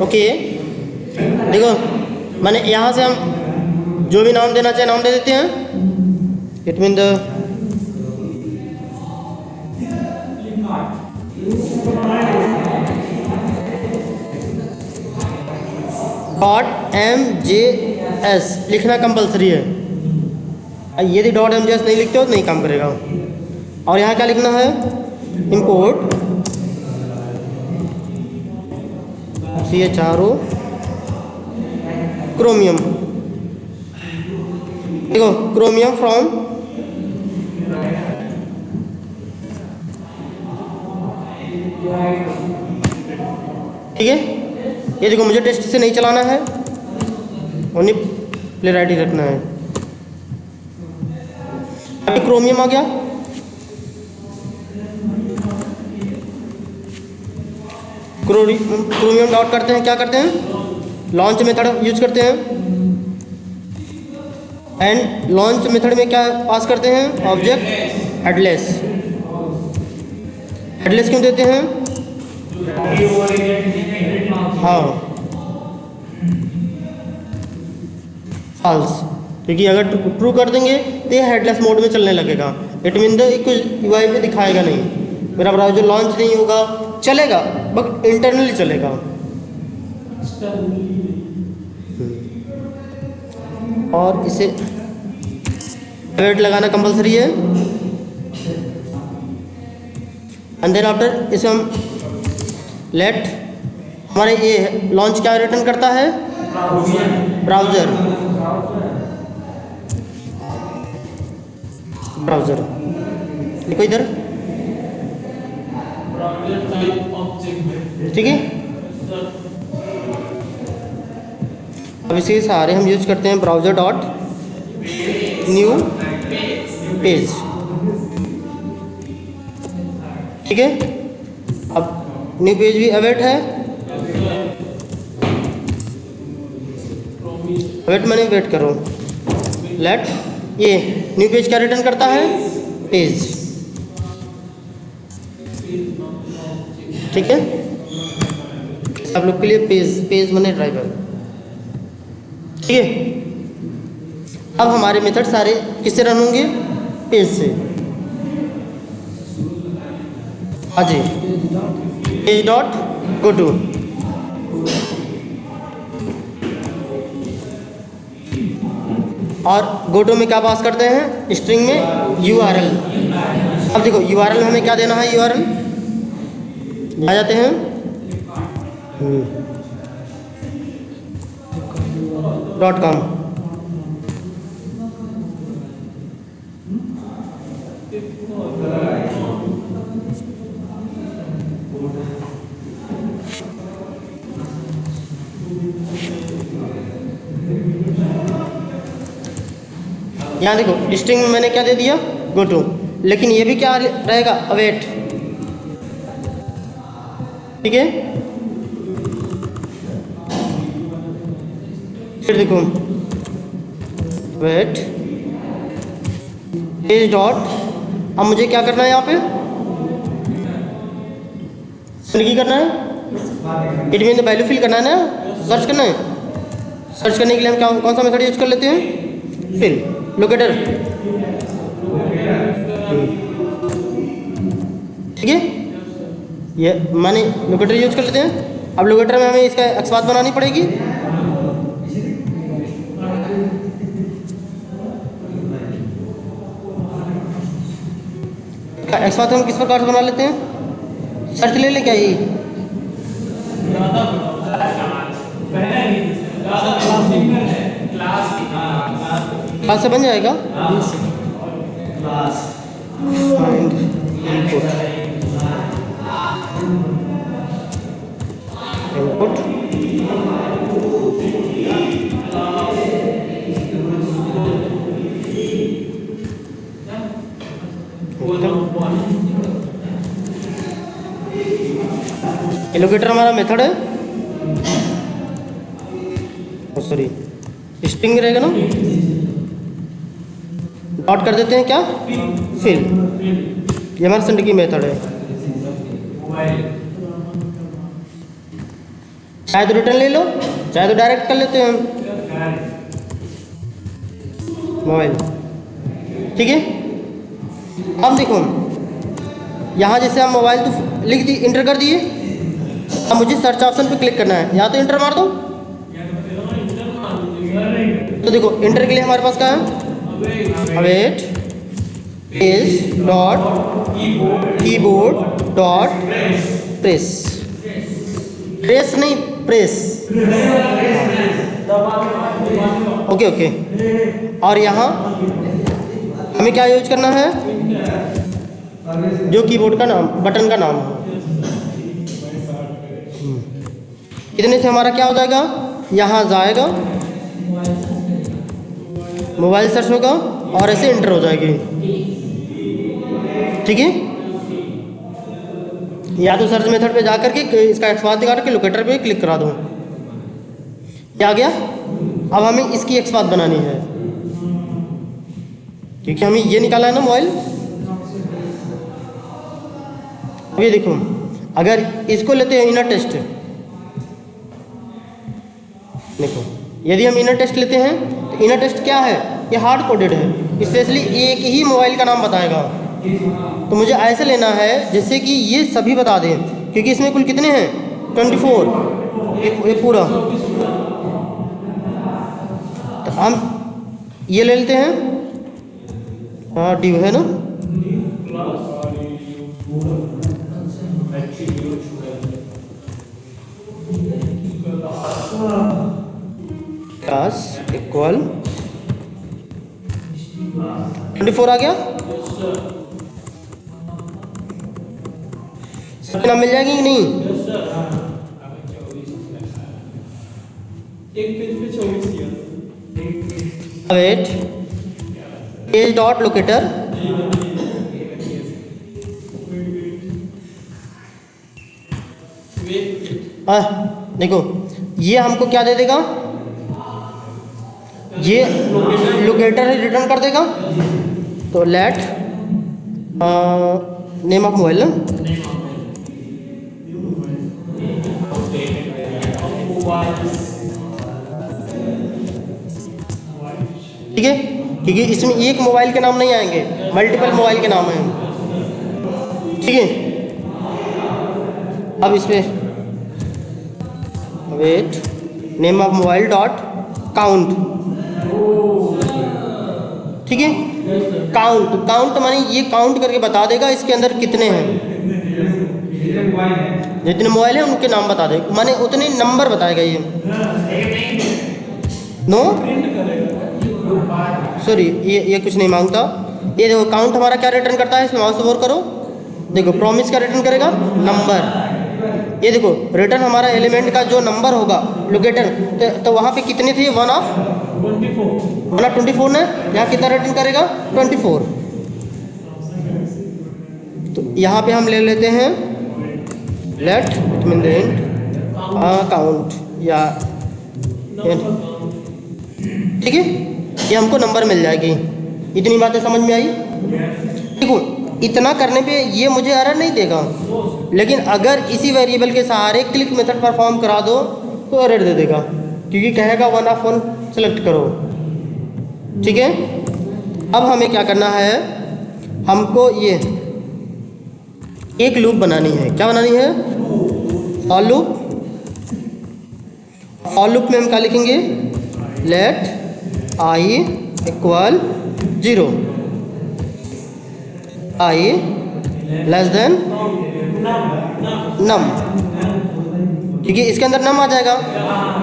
Okay, देखो मैंने यहाँ से हम जो भी नाम देना चाहे नाम दे देते हैं। इट मीन द .mjs लिखना कंपलसरी है। यदि .mjs नहीं लिखते हो तो नहीं काम करेगा। और यहाँ क्या लिखना है, इंपोर्ट chro क्रोमियम। देखो क्रोमियम फ्रॉम ठीक है। ये देखो मुझे टेस्ट से नहीं चलाना है, ओनली प्ले राइट ही रखना है। अभी क्रोमियम आ गया। क्रोमियम डॉट करते हैं, क्या करते हैं, लॉन्च मेथड यूज करते हैं। एंड लॉन्च मेथड में क्या पास करते हैं, ऑब्जेक्ट हेडलेस। हेडलेस क्यों देते हैं, हाँ फॉल्स, क्योंकि अगर ट्रू कर देंगे तो ये हेडलेस मोड में चलने लगेगा। इट मीन द कुछ यूआई पे दिखाएगा नहीं, मेरा ब्राउज़र लॉन्च नहीं होगा, चलेगा बट इंटरनली चलेगा। और इसे वेट लगाना कंपलसरी है। एंड देन आफ्टर इसे हम लेट, हमारे ये लॉन्च क्या रिटर्न करता है, ब्राउज़र। ब्राउज़र देखो इधर, ठीक है। अब इसके सहारे हम यूज करते हैं ब्राउज़र डॉट न्यू पेज, ठीक है। अब न्यू पेज भी अवेट है, वेट मैंने वेट करो, लेट ये न्यू पेज क्या रिटर्न करता है, पेज, ठीक है। सब लोग के लिए पेज मैंने ड्राइवर, ठीक है। अब हमारे मेथड सारे किससे रन होंगे, पेज से। हाँ जी, पेज डॉट गो टू, और गो टू में क्या पास करते हैं, स्ट्रिंग में URL। अब देखो URL में हमें क्या देना है, URL आ जाते हैं .com। यहाँ देखो स्ट्रिंग में मैंने क्या दे दिया, गो टू, लेकिन ये भी क्या रहेगा, अवेट, ठीक है। फिर देखो वेट पेज डॉट, अब मुझे क्या करना है यहाँ पे, की करना है, इट मीन वैल्यू फिल करना है ना, सर्च करना है। सर्च करने के लिए हम कौन सा मेथड यूज कर लेते हैं, फिल लोकेटर, ठीक है। ये मैंने लोकेटर यूज कर लेते हैं। अब लोकेटर में हमें इसका एक्सपाथ बनानी पड़ेगी। एक्सपाथ हम किस प्रकार से बना लेते हैं, सर्च ले लें क्या, ये क्लास से बन जाएगा, फाइंड इनपुट एलोकेटर हमारा मेथड है, सॉरी स्ट्रिंग रहेगा ना, डॉट कर देते हैं क्या, फिल, ये हमारा सिंटकी मेथड है। चाहे तो रिटर्न ले लो, चाहे तो डायरेक्ट कर लेते हैं मोबाइल। ठीक है, अब देखो यहाँ जैसे हम मोबाइल तो लिख दी, इंटर कर दिए। अब मुझे सर्च ऑप्शन पे क्लिक करना है, या तो इंटर मार दो। तो देखो इंटर के लिए हमारे पास क्या है, await page dot keyboard dot press, press नहीं प्रेस, ओके ओके। और यहाँ हमें क्या यूज करना है, जो कीबोर्ड का नाम, बटन का नाम हो। इतने से हमारा क्या हो जाएगा, यहाँ जाएगा, मोबाइल सर्च होगा और ऐसे इंटर हो जाएगी। ठीक है, या तो सर्च मेथड पे जाकर के इसका एक्सपाथ दिखा के लोकेटर पे क्लिक करा दो, क्या आ गया। अब हमें इसकी एक्सपाथ बनानी है, क्योंकि हमें ये निकाला है ना मोबाइल। अब ये देखो, अगर इसको लेते हैं इनर टेस्ट, देखो यदि हम इनर टेस्ट लेते हैं तो इनर टेस्ट क्या है, ये हार्ड कोडेड है, स्पेशली एक ही मोबाइल का नाम बताएगा। तो मुझे ऐसे लेना है जैसे कि ये सभी बता दें, क्योंकि इसमें कुल कितने हैं, 24, ये पूरा। तो हम ये ले लेते हैं, हाँ ड्यू है ना, क्लास इक्वल 24 आ गया। सबके नाम मिल जाएगी कि नहीं, वेट पेज डॉट लोकेटर देखो ये हमको क्या दे देगा, ये लोकेटर रिटर्न कर देगा। तो लेट नेम ऑफ मोबाइल ना, ठीक है, क्योंकि इसमें एक मोबाइल के नाम नहीं आएंगे, मल्टीपल मोबाइल के नाम हैं। ठीक है, अब इसमें wait name of mobile dot count, ठीक है, काउंट, काउंट माने ये काउंट करके बता देगा इसके अंदर कितने हैं, जितने मोबाइल हैं उनके नाम बता देगा, माने उतने नंबर बताएगा ये। नो सॉरी, ये कुछ नहीं मांगता। ये देखो काउंट हमारा क्या रिटर्न करता है, इसमें माउस ओवर करो, देखो प्रॉमिस क्या रिटर्न करेगा, नंबर। ये देखो रिटर्न हमारा एलिमेंट का जो नंबर होगा लोकेटर, तो वहाँ पे कितने थे, 1 ऑफ 24 ने, यहाँ कितना रिटर्न करेगा, 24। तो यहाँ पे हम ले लेते हैं लेट इट मीन काउंट, या ठीक है, ये हमको नंबर मिल जाएगी। इतनी बातें समझ में आई। देखो इतना करने पे ये मुझे एरर नहीं देगा, लेकिन अगर इसी वेरिएबल के सहारे क्लिक मेथड परफॉर्म करा दो तो एरर दे देगा, क्योंकि कहेगा 1 ऑफ 1 सेलेक्ट करो। ठीक है, अब हमें क्या करना है, हमको ये एक लूप बनानी है। क्या बनानी है, फॉर लूप। फॉर लूप में हम क्या लिखेंगे, let i equal 0, i less than num, क्योंकि इसके अंदर नम आ जाएगा,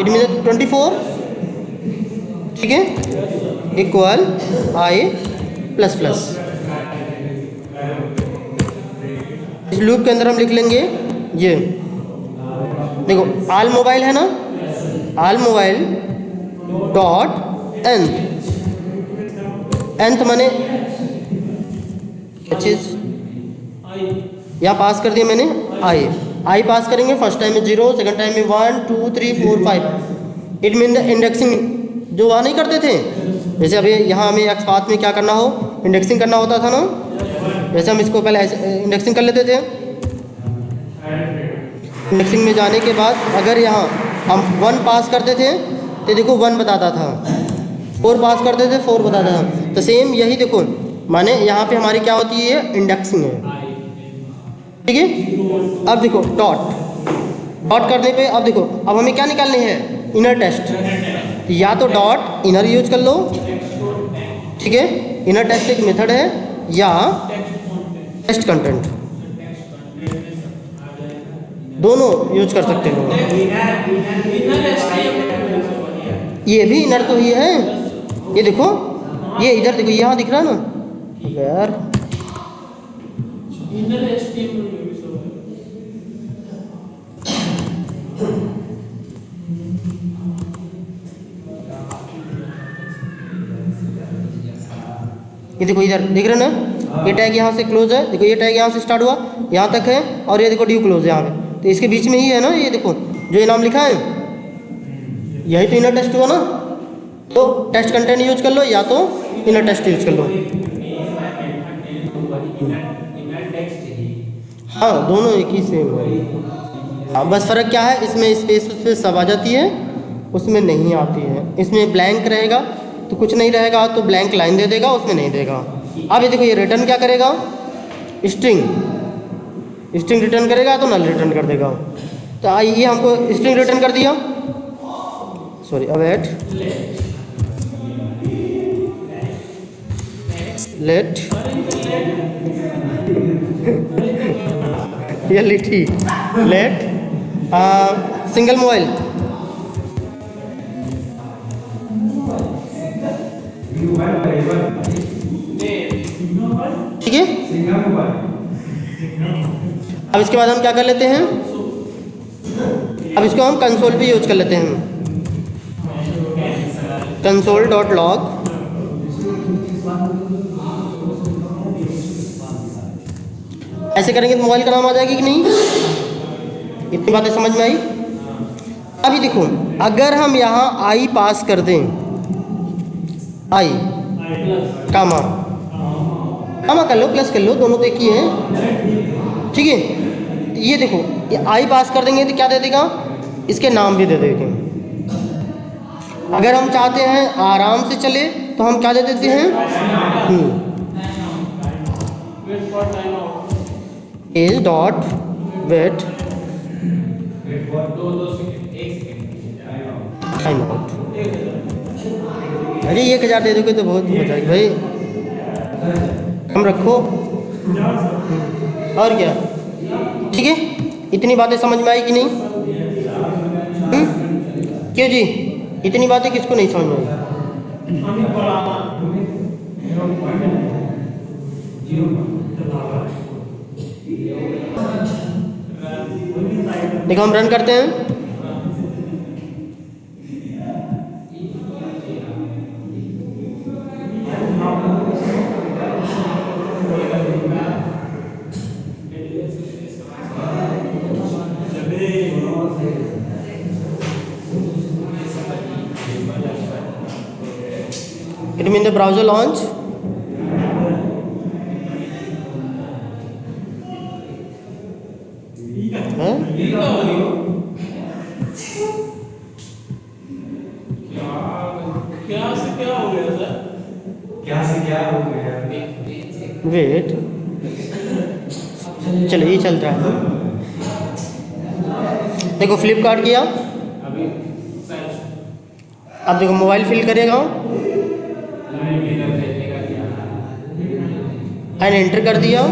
इट मीन 24। ठीक है, इक्वल i प्लस प्लस। इस लूप के अंदर हम लिख लेंगे ये, देखो आल मोबाइल है ना, आल मोबाइल डॉट एंथ, एंथ माने चीज यहाँ पास कर दिया मैंने, आई पास करेंगे। फर्स्ट टाइम में 0, सेकंड टाइम में 1 2 3 4 5। इट मीन द इंडेक्सिंग जो वहाँ नहीं करते थे, जैसे अभी यहाँ हमें एक्स पाथ में क्या करना हो, इंडेक्सिंग करना होता था ना, जैसे हम इसको पहले इंडेक्सिंग कर लेते थे। इंडेक्सिंग में जाने के बाद अगर यहाँ हम 1 पास करते थे तो देखो 1 बताता था, 4 पास करते थे 4 बताता था। तो सेम यही देखो, माने यहाँ पे हमारी क्या होती है, इंडेक्सिंग है, ठीक है। अब देखो डॉट करने पे, अब देखो अब हमें क्या निकालने हैं, इनर टेस्ट। या तो डॉट इनर यूज कर लो, ठीक है, इनर टेस्ट एक मेथड है, या टेस्ट कंटेंट, दोनों यूज कर सकते हो। ये भी इनर तो ही है, ये देखो, ये इधर देखो, यहाँ दिख रहा है ना यार, ये देखो इधर देख रहे हो ना, ये टैग यहाँ से क्लोज है, देखो ये टैग यहाँ से स्टार्ट हुआ यहाँ तक है, और ये देखो ड्यू क्लोज है यहाँ पे, तो इसके बीच में ही है ना, ये देखो जो ये नाम लिखा है, यही तो इनर टेस्ट हुआ ना। तो टेस्ट कंटेंट यूज कर लो, या तो इनर टेस्ट यूज कर लो। हाँ दोनों एक ही सेम है। हाँ बस फ़र्क क्या है, इसमें स्पेस उस पर सब आ जाती है, उसमें नहीं आती है। इसमें ब्लैंक रहेगा तो कुछ नहीं रहेगा, तो ब्लैंक लाइन दे देगा, उसमें नहीं देगा। अब ये देखो ये रिटर्न क्या करेगा, स्ट्रिंग रिटर्न करेगा, तो नल रिटर्न कर देगा। तो आइए हमको स्ट्रिंग रिटर्न कर दिया, सॉरी अवेट लेट ये लिखी लेट सिंगल मोबाइल, ठीक है। अब इसके बाद हम क्या कर लेते हैं, अब इसको हम कंसोल पे यूज कर लेते हैं, console.log। ऐसे करेंगे तो मोबाइल का नाम आ जाएगी कि नहीं, इतनी बातें समझ में आई। अभी देखो अगर हम यहाँ आई पास कर दें, आई कामा कर लो, प्लस कर लो, दोनों तो एक ही है, ठीक है। ये देखो ये आई पास कर देंगे तो क्या दे देगा, इसके नाम भी दे देंगे। अगर हम चाहते हैं आराम से चले तो हम क्या दे देते हैं, is dot wait time out. अरे 1000 दे दोगे तो बहुत हो जाएगी भाई, हम रखो और क्या, ठीक है। इतनी बातें समझ में आई कि नहीं, क्यों जी, इतनी बातें किसको नहीं समझ में आई। देखो हम रन करते हैं, it means the browser launch, wait चलो ये चल रहा है। देखो फ्लिपकार्ट किया, अब देखो मोबाइल फिल करेगा एंड एंटर कर दिया,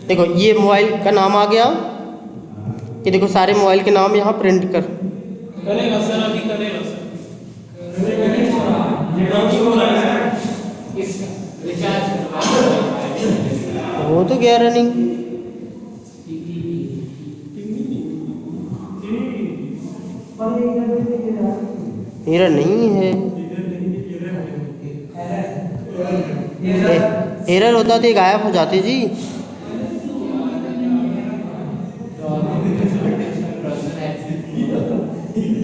देखो ये मोबाइल का नाम आ गया, ये देखो सारे मोबाइल के नाम यहाँ प्रिंट करेगा सर, अभी करेगा सर, वो तो गया रनिंग, एरर नहीं है, एरर होता तो ये गायब हो जाती जी।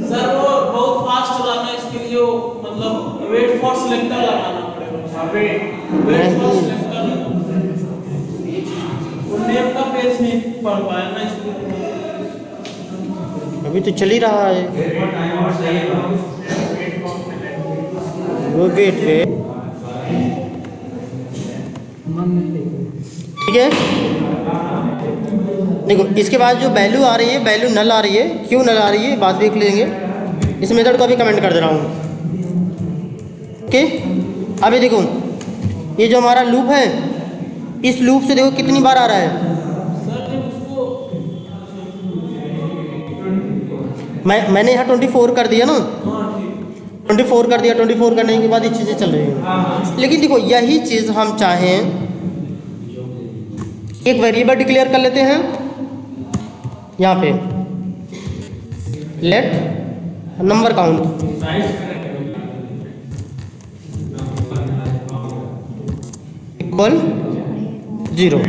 सर वो बहुत फास्ट चलाना है, इसके लिए मतलब वेट फॉर सिलेक्टर लगाना पड़ेगा, वेट फॉर सिलेक्टर, वो नेम का पेज नहीं पढ़ पाया ना इसलिए। अभी तो चल ही रहा है वो वेट पे। ठीक है, देखो इसके बाद जो वैल्यू आ रही है, वैल्यू नल आ रही है, क्यों नल आ रही है बात देख लेंगे। इस मेथड को अभी कमेंट कर दे रहा हूँ। ओके, अभी देखो ये जो हमारा लूप है, इस लूप से देखो कितनी बार आ रहा है। मैंने यहाँ 24 कर दिया ना, 24 कर दिया। 24 करने के बाद ये चीज़ें चल रही हैं। लेकिन देखो यही चीज़ हम चाहें, एक वेरिएबल डिक्लेयर कर लेते हैं यहाँ पे, लेट नंबर काउंट इक्वल 0।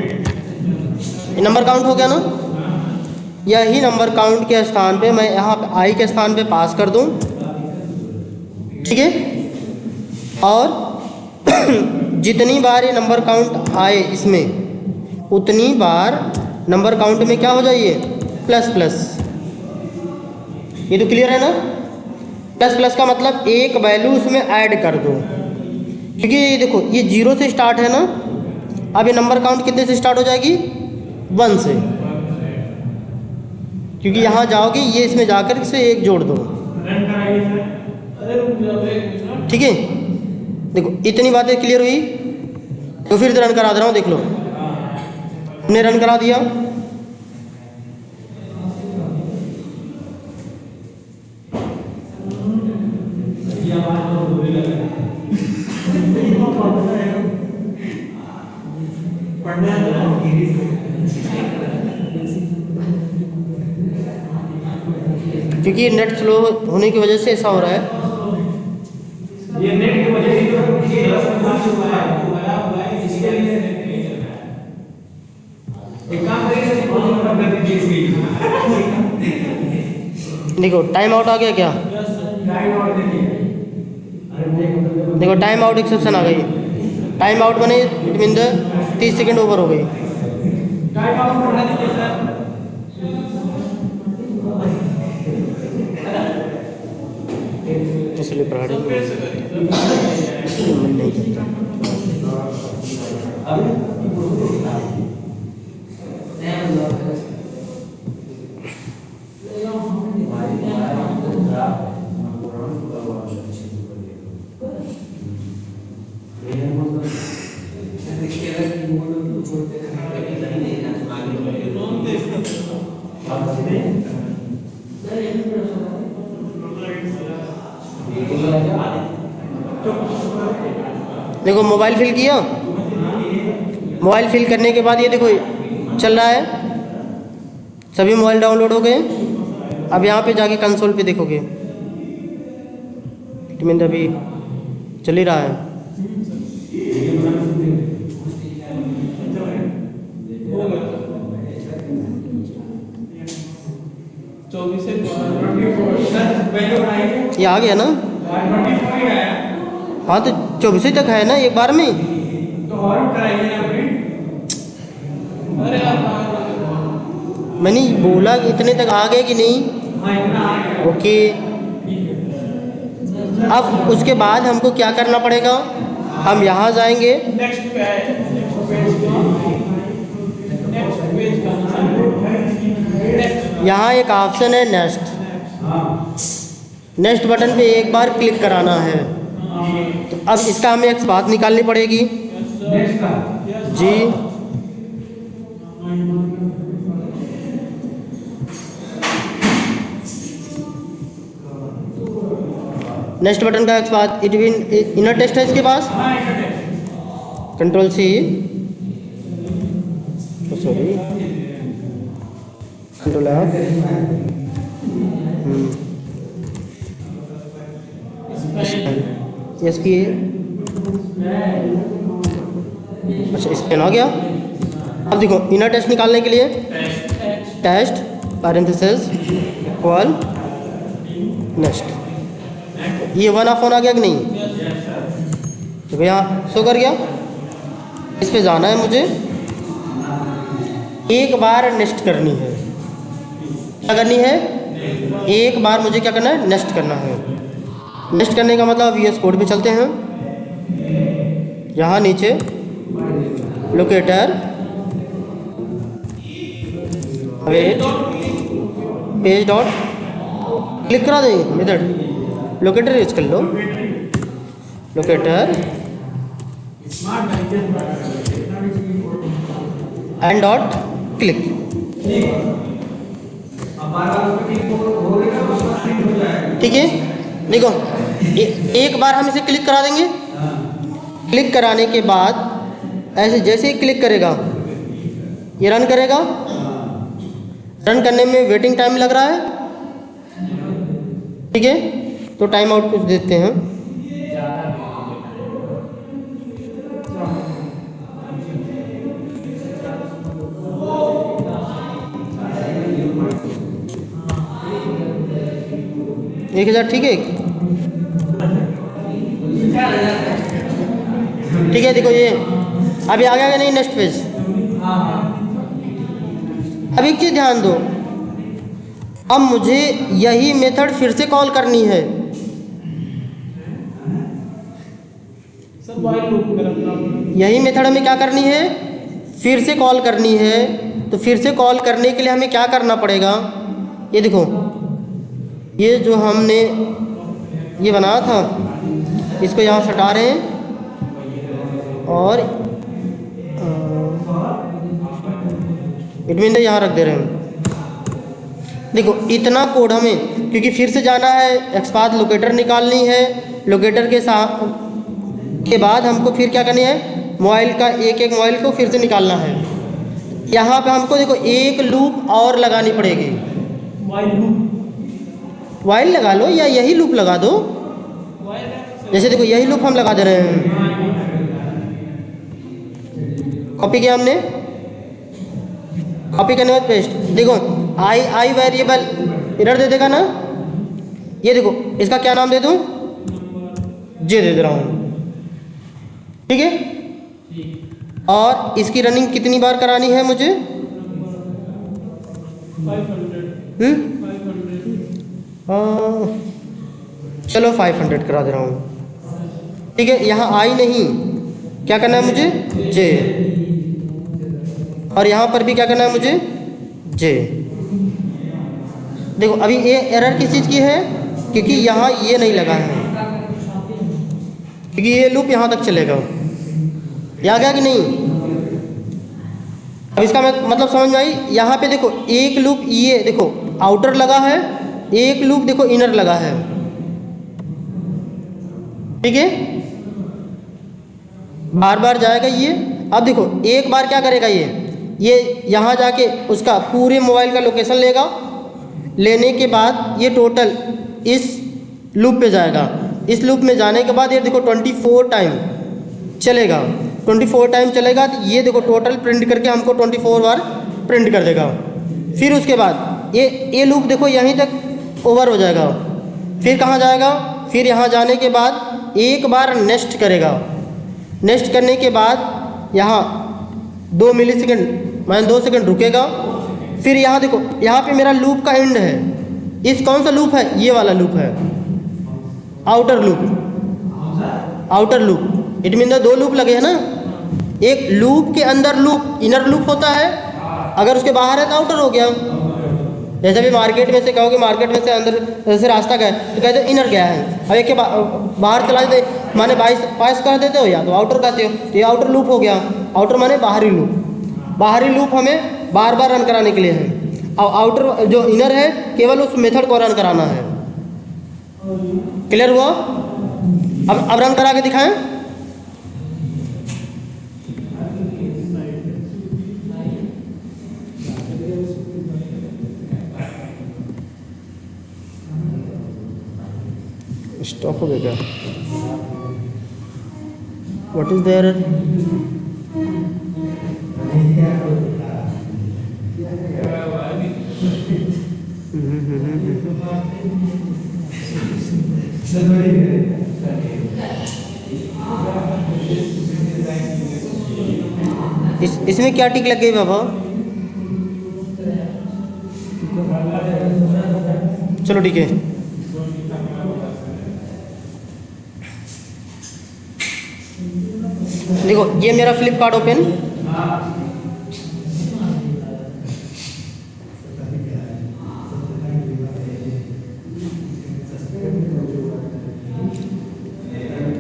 ये नंबर काउंट हो गया ना। यही नंबर काउंट के स्थान पे मैं यहाँ पे आई के स्थान पे पास कर दूँ। ठीक है, और जितनी बार ये नंबर काउंट आए इसमें, उतनी बार नंबर काउंट में क्या हो जाइए, प्लस प्लस। ये तो क्लियर है ना। प्लस प्लस का मतलब एक वैल्यू उसमें ऐड कर दो, क्योंकि ये देखो ये 0 से स्टार्ट है ना। अब ये नंबर काउंट कितने से स्टार्ट हो जाएगी, 1 से, क्योंकि यहाँ जाओगे ये इसमें जाकर इसे 1 जोड़ दो। ठीक है, देखो इतनी बातें क्लियर हुई। तो फिर रन करा दे रहा हूँ, देख लो। हमने रन करा दिया। क्योंकि नेट स्लो होने की वजह से ऐसा हो रहा है। ये नेट की वजह से देखो टाइम आउट आ गया क्या, देखो टाइम आउट एक्सेप्शन आ गई। टाइम आउट बने इट मीन 30 सेकंड ओवर हो गई। इसलिए पढ़ा मन नहीं करता। देखो मोबाइल फिल किया, मोबाइल फिल करने के बाद ये देखो चल रहा है, सभी मोबाइल डाउनलोड हो गए। अब यहाँ पे जाके कंसोल पे देखोगे इट मीन अभी चल ही रहा है। ये आ गया ना, हाँ तो 24 तक है ना एक बार में। मैंने बोला कि इतने तक आ गए कि नहीं। ओके, अब उसके बाद हमको क्या करना पड़ेगा, हम यहाँ जाएंगे। यहाँ एक ऑप्शन है नेक्स्ट, नेक्स्ट बटन पे एक बार क्लिक कराना है। तो अब इसका हमें एक बात निकालनी पड़ेगी जी। नेक्स्ट बटन का एक बात इट मीन इनर टेस्ट है इसके पास। Control C, sorry control F, S P A. अच्छा स्पेन हो गया। अब देखो इनर टेस्ट निकालने के लिए टेस्ट पैरेंथेसिस इक्वल नेक्स्ट, ये 1/1 आ गया कि नहीं। देखो यहाँ शो कर गया। इस पे जाना है मुझे, एक बार नेक्स्ट करनी है। क्या करनी है, एक बार मुझे क्या करना है, नेक्स्ट करना है। नेक्स्ट करने का मतलब VS कोड पे चलते हैं। यहाँ नीचे locator wait page dot click करा देंगे मेथड लोकेटर यूज कर लो, लोकेटर एंड डॉट क्लिक। ठीक है, देखो एक बार हम इसे क्लिक करा देंगे। क्लिक कराने के बाद ऐसे जैसे ही क्लिक करेगा ये रन करेगा। रन करने में वेटिंग टाइम लग रहा है। ठीक है, तो टाइम आउट कुछ देते हैं। एक 1000 ठीक है। ठीक है, देखो ये अभी आ गया नहीं नेक्स्ट पेज। अब एक चीज़ ध्यान दो, अब मुझे यही मेथड फिर से कॉल करनी है। यही मेथड हमें क्या करनी है, फिर से कॉल करनी है। तो फिर से कॉल करने के लिए हमें क्या करना पड़ेगा, ये देखो ये जो हमने ये बनाया था इसको यहाँ से हटा रहे हैं और एडमिन यहाँ रख दे रहे हैं। देखो इतना कोड हमें, क्योंकि फिर से जाना है, एक्सपाथ लोकेटर निकालनी है। लोकेटर के बाद हमको फिर क्या करनी है, मोबाइल का एक मोबाइल को फिर से निकालना है। यहाँ पे हमको देखो एक लूप और लगानी पड़ेगी। वाइल लगा लो या यही लूप लगा दो। जैसे देखो यही लूप हम लगा दे रहे हैं। कॉपी किया हमने, कॉपी करने के बाद पेस्ट। देखो आई वेरिएबल एरर दे देगा ना। ये देखो इसका क्या नाम दे दूं, जे दे दे रहा हूँ। ठीक है, और इसकी रनिंग कितनी बार करानी है मुझे, 500 चलो 500 करा दे रहा हूँ। ठीक है, यहाँ आई नहीं, क्या करना है मुझे, जे। और यहाँ पर भी क्या करना है मुझे, जे। देखो अभी ये एरर किस चीज़ की है, क्योंकि यहाँ ये नहीं लगा है, क्योंकि ये लूप यहाँ तक चलेगा। ये आ गया कि नहीं। अब इसका मतलब समझ में आई। यहाँ पे देखो एक लूप ये देखो आउटर लगा है, एक लूप देखो इनर लगा है। ठीक है, बार बार जाएगा ये। अब देखो एक बार क्या करेगा ये यहाँ जाके उसका पूरे मोबाइल का लोकेशन लेगा। लेने के बाद ये टोटल इस लूप पे जाएगा। इस लूप में जाने के बाद ये देखो 24 टाइम चलेगा। 24 टाइम चलेगा तो ये देखो टोटल प्रिंट करके हमको 24 बार प्रिंट कर देगा। फिर उसके बाद ये लूप देखो यहीं तक ओवर हो जाएगा। फिर कहाँ जाएगा, फिर यहाँ जाने के बाद एक बार नेक्स्ट करेगा। नेक्स्ट करने के बाद यहाँ 2 मिलीसेकंड माने 2 सेकंड रुकेगा। फिर यहाँ देखो यहाँ पे मेरा लूप का एंड है। इस कौन सा लूप है, ये वाला लूप है, outer loop. Outer loop it mean 2 loop लगे हैं ना। एक लूप के अंदर लूप इनर लूप होता है, अगर उसके बाहर है तो आउटर हो गया। जैसे भी मार्केट में से कहोगे, मार्केट में से अंदर जैसे रास्ता गया तो कहते हो इनर गया है। अब एक के बाहर चला जाते माने पास कर देते हो या तो आउटर कहते हो, तो ये आउटर लूप हो गया। आउटर माने बाहरी लूप। बाहरी लूप हमें बार बार रन कराने के लिए है, और आउटर जो इनर है केवल उस मेथड को रन कराना है। क्लियर हुआ। अब रन करा के दिखाएं। स्टॉप हो गया। व्हाट इज देयर, इसमें क्या टिक लग गई बाबा। चलो ठीक है। देखो ये मेरा Flipkart open,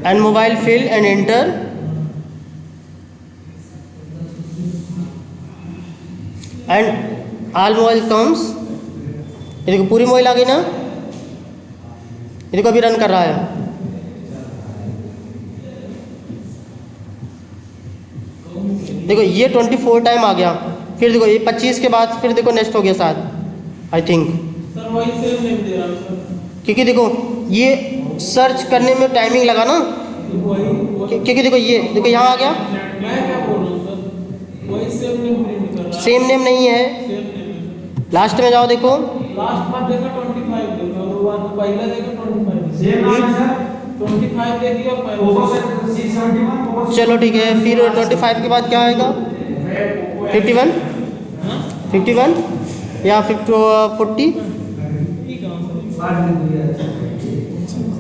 and mobile fill and enter, and all mobile comes. ये देखो पूरी मोबाइल आ गई ना, ये देखो अभी रन कर रहा है। देखो ये 24 टाइम आ गया, फिर देखो ये 25 के बाद फिर देखो नेक्स्ट हो गया शायद, आई थिंक, सर वही सेम नहीं दे रहा है सर। क्योंकि देखो ये सर्च करने में टाइमिंग लगा ना, वही क्योंकि देखो ये देखो यहाँ आ गया, मैं क्या बोल रहा हूँ सर, वही सेम नेम प्रिंट कर रहा है। सेम नेम नहीं है। सेम नेम लास्ट में जाओ देखो, लास्ट बार देखा 25 देखा, और वो पहले देखा 25 सेम नाम है सर। 25 देखिए और ओप्पो पहले से 671 ओप्पो से चलो ठीक है। फिर 25 के बाद क्या आएगा? 51 हाँ 51 या 40। ठीक है सर।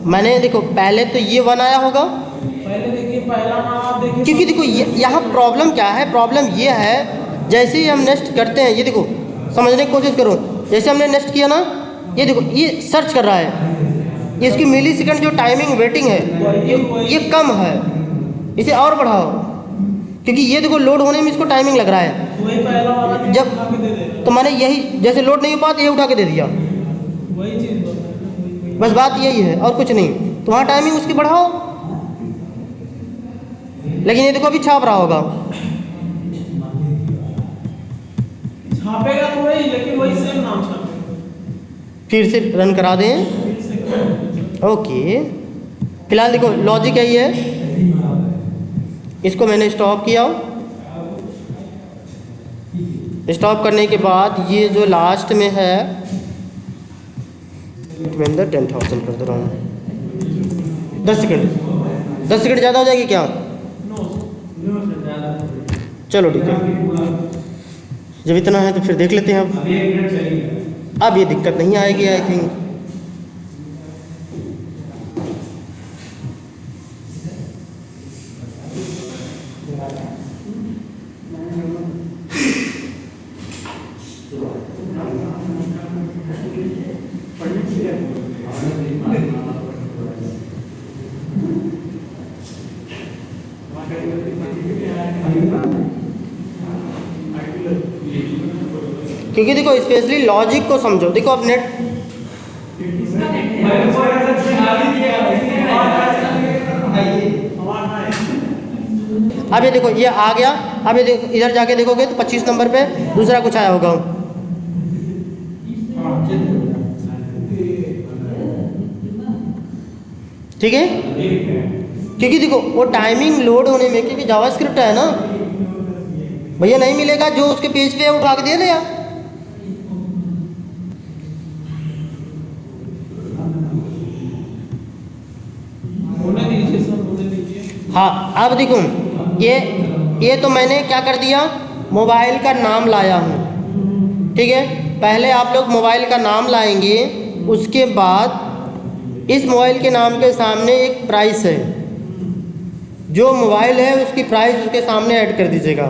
मैंने देखो पहले तो ये 1 आया होगा, पहले देखिए पहला नाम आप देखिए, क्योंकि देखो यहाँ प्रॉब्लम क्या है, प्रॉब्लम ये है जैसे ही हम नेक्स्ट करते हैं, ये देखो समझने की कोशिश करो, जैसे हमने नेक्स्ट किया ना, ये देखो ये सर्च कर रहा है, ये इसकी मिली सेकेंड जो टाइमिंग वेटिंग है ये कम है, इसे और बढ़ाओ, क्योंकि ये देखो लोड होने में इसको टाइमिंग लग रहा है। वही पहला वाला भी जब उठा के दे दे रहा तो मैंने यही जैसे लोड नहीं हो पाता ये उठा के दे दिया, है। वही चीज़ बता रहा है। बस बात यही है और कुछ नहीं। तो वहाँ टाइमिंग उसकी बढ़ाओ, लेकिन ये देखो अभी छाप रहा होगा, छापेगा तो वही, लेकिन वही सेम नाम छापेगा। फिर से रन करा दें। फिर से करें। ओके, फिलहाल देखो लॉजिक यही है, इसको मैंने स्टॉप किया, स्टॉप करने के बाद ये जो लास्ट में है मैं अंदर 10,000 कर दे रहा हूँ। 10 सेकंड ज़्यादा हो जाएगी क्या? चलो ठीक है, जब इतना है तो फिर देख लेते हैं। अब ये दिक्कत नहीं आएगी आई थिंक। क्योंकि देखो स्पेशली लॉजिक को समझो। देखो अब नेट अब ये देखो ये आ गया, अब ये देखो इधर जाके देखोगे तो 25 नंबर पे दूसरा कुछ आया होगा, ठीक है। क्योंकि देखो वो टाइमिंग लोड होने में, क्योंकि जावास्क्रिप्ट है ना भैया, नहीं मिलेगा जो उसके पेज पे उठा के दे दे यार। होने दीजिए सर, होने दीजिए। हाँ अब देखो ये तो मैंने क्या कर दिया, मोबाइल का नाम लाया हूँ, ठीक है। पहले आप लोग मोबाइल का नाम लाएंगे, उसके बाद इस मोबाइल के नाम के सामने एक प्राइस है, जो मोबाइल है उसकी प्राइस उसके सामने ऐड कर दीजिएगा,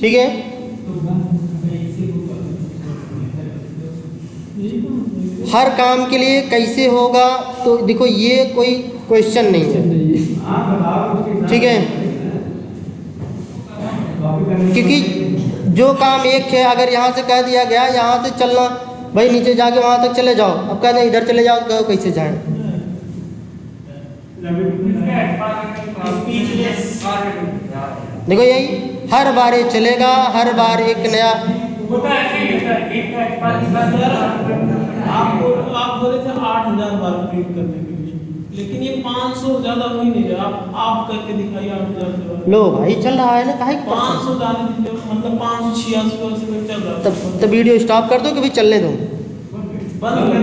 ठीक है। हर काम के लिए कैसे होगा तो देखो ये कोई क्वेश्चन नहीं है, ठीक है। क्योंकि जो काम एक है, अगर यहाँ से कह दिया गया यहाँ से चलना, भाई नीचे जाके वहाँ तक चले जाओ, अब कहते हैं इधर चले जाओ तो कैसे जाएं? देखो यही हर बार ये चलेगा, हर बार एक नया। आप बोले थे 8,000 बार प्रिंट करने के लिए, लेकिन ये 500 ज़्यादा हो ही नहीं रहा। आप करके दिखाइए 8,000 के बाद। लो भाई चल रहा है ना, काहे 500 जाने दीजिए, मतलब 586 चल रहा है। तब वीडियो स्टॉप कर दो कि भाई चलने दो। बंद कर